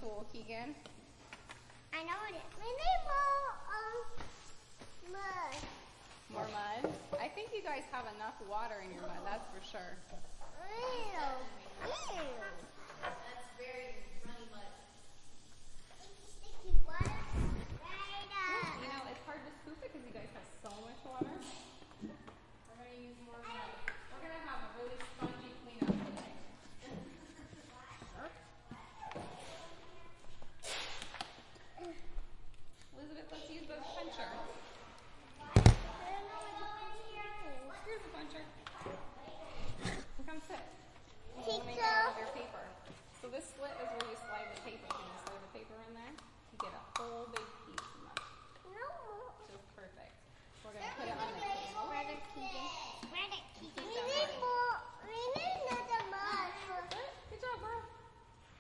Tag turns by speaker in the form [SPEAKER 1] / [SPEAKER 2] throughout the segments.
[SPEAKER 1] tool, Keegan?
[SPEAKER 2] I know it is. We need more mud.
[SPEAKER 1] More mud? I think you guys have enough water in your mud, that's for sure.
[SPEAKER 2] Ew.
[SPEAKER 3] That's very runny mud.
[SPEAKER 2] Sticky water. Right up.
[SPEAKER 1] You know, it's hard to scoop it because you guys have so much water. We're going to use more mud. We're going to have a really spongy cleanup today. Elizabeth, let's use the puncher. Here's the puncher. Come sit. We'll make it out of your paper. So this slit is where you slide the paper. Can you slide the paper in there? You get a whole big piece of mud. Just perfect. We're going to put it on the table.
[SPEAKER 2] We need another mud.
[SPEAKER 1] Good job, girl.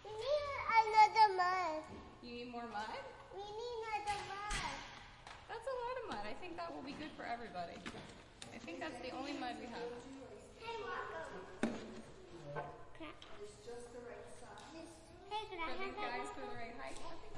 [SPEAKER 2] We need another mud.
[SPEAKER 1] You need more mud?
[SPEAKER 2] We need another mud.
[SPEAKER 1] That's a lot of mud. I think that will be good for everybody. I think that's the only mud we have.
[SPEAKER 2] Hey, Marco.
[SPEAKER 3] It's just the right size.
[SPEAKER 2] Hey, can I
[SPEAKER 1] For
[SPEAKER 2] have
[SPEAKER 1] these
[SPEAKER 2] that?
[SPEAKER 1] guys for the right height? I think